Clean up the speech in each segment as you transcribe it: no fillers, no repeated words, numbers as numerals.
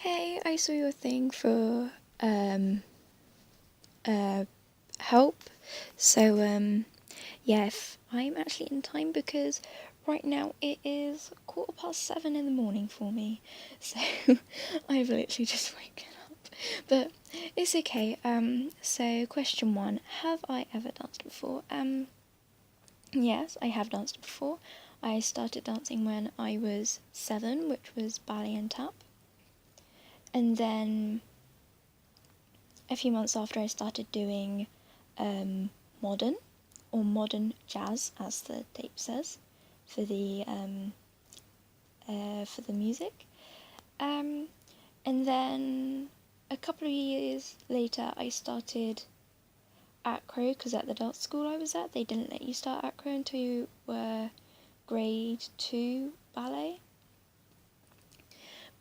Hey, I saw your thing for uh help. So yeah, if I'm actually in time because right now it is 7:15 in the morning for me. So I've literally just woken up. But it's okay. So question one, have I ever danced before? Yes, I have danced before. I started dancing when I was 7, which was ballet and tap. And then a few months after I started doing modern or modern jazz, as the tape says, for the music. And then a couple of years later, I started acro because at the dance school I was at, they didn't let you start acro until you were grade 2 ballet.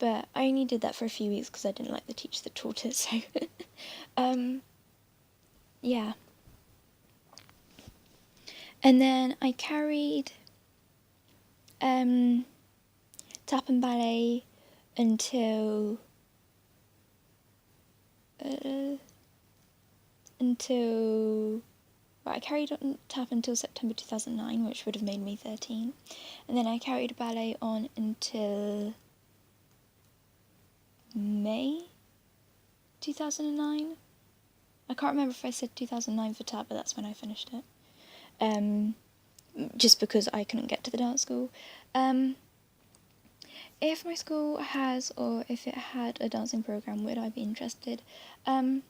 But I only did that for a few weeks because I didn't like the teacher that taught it. So, yeah. And then I carried tap and ballet until I carried on tap until September 2009, which would have made me 13, and then I carried ballet on until May 2009. I can't remember if I said 2009 for tap, but that's when I finished it. Just because I couldn't get to the dance school. If my school has, or if it had a dancing program, would I be interested? I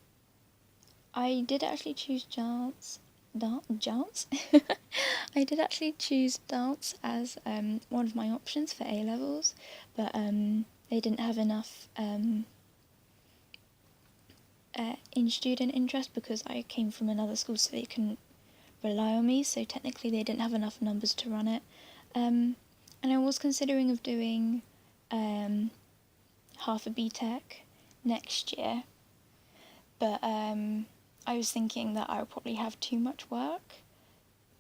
did actually choose dance. I did actually choose dance as one of my options for A levels, but they didn't have enough in student interest because I came from another school, so they couldn't rely on me. So technically, they didn't have enough numbers to run it. And I was considering of doing half a BTEC next year, but I was thinking that I would probably have too much work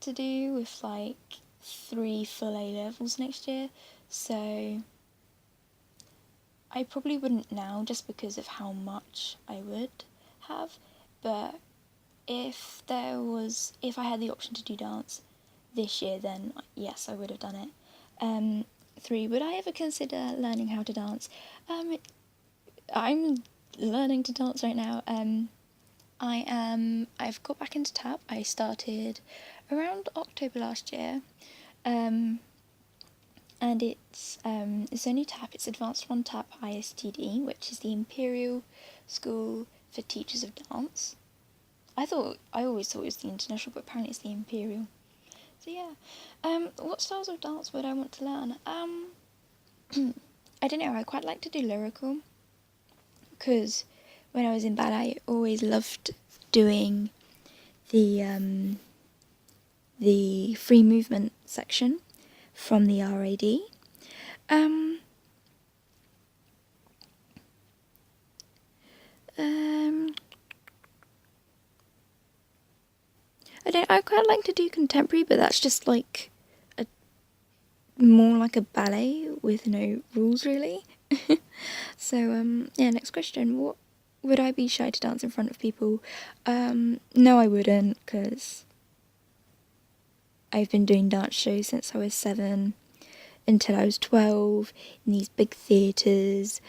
to do with like 3 full A levels next year, so I probably wouldn't now just because of how much I would have. But if I had the option to do dance this year, then yes, I would have done it. 3, would I ever consider learning how to dance? I'm learning to dance right now. I've got back into tap. I started around October last year. And it's only tap. It's Advanced 1 Tap ISTD, which is the Imperial School for Teachers of Dance. I always thought it was the International, but apparently it's the Imperial. So yeah. What styles of dance would I want to learn? I don't know. I quite like to do lyrical, because when I was in ballet, I always loved doing the free movement section from the RAD. I quite like to do contemporary, but that's just like more like a ballet with no rules really. So yeah, next question. What would I be shy to dance in front of people? No, I wouldn't, because I've been doing dance shows since I was 7 until I was 12 in these big theatres.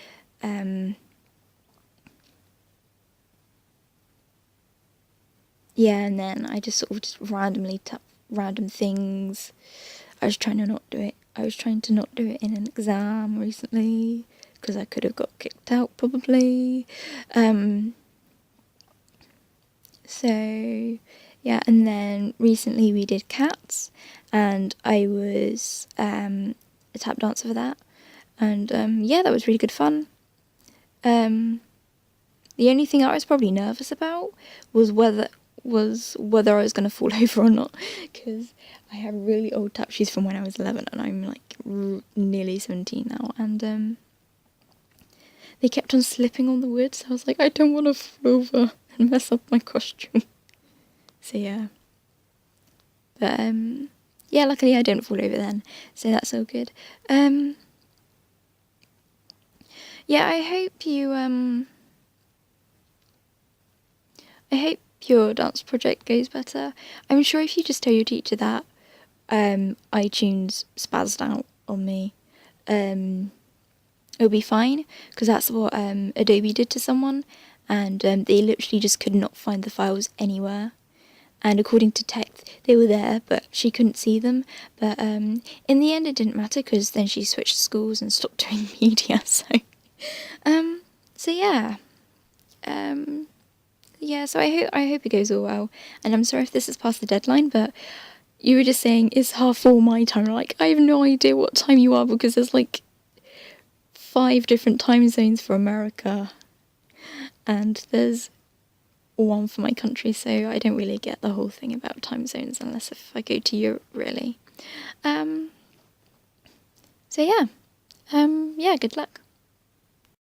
Yeah, and then I just sort of just randomly tap random things. I was trying to not do it. I was trying to not do it in an exam recently because I could have got kicked out probably. So yeah, and then recently we did Cats, and I was a tap dancer for that, and yeah, that was really good fun. The only thing I was probably nervous about was whether I was going to fall over or not, because I have really old tap shoes from when I was 11 and I'm like nearly 17 now, and they kept on slipping on the wood, so I was like, I don't want to fall over and mess up my costume. So yeah. But yeah, luckily I didn't fall over then, so that's all good. Yeah, I hope your dance project goes better. I'm sure if you just tell your teacher that iTunes spazzed out on me, it'll be fine, because that's what Adobe did to someone, and they literally just could not find the files anywhere. And according to Tech, they were there, but she couldn't see them. But in the end, it didn't matter, because then she switched schools and stopped doing media. Um, so yeah, yeah. So I hope it goes all well. And I'm sorry if this is past the deadline, but you were just saying it's 4:30 my time. Like, I have no idea what time you are, because there's like 5 different time zones for America, and there's one for my country, so I don't really get the whole thing about time zones unless if I go to Europe, really. So yeah, yeah, good luck.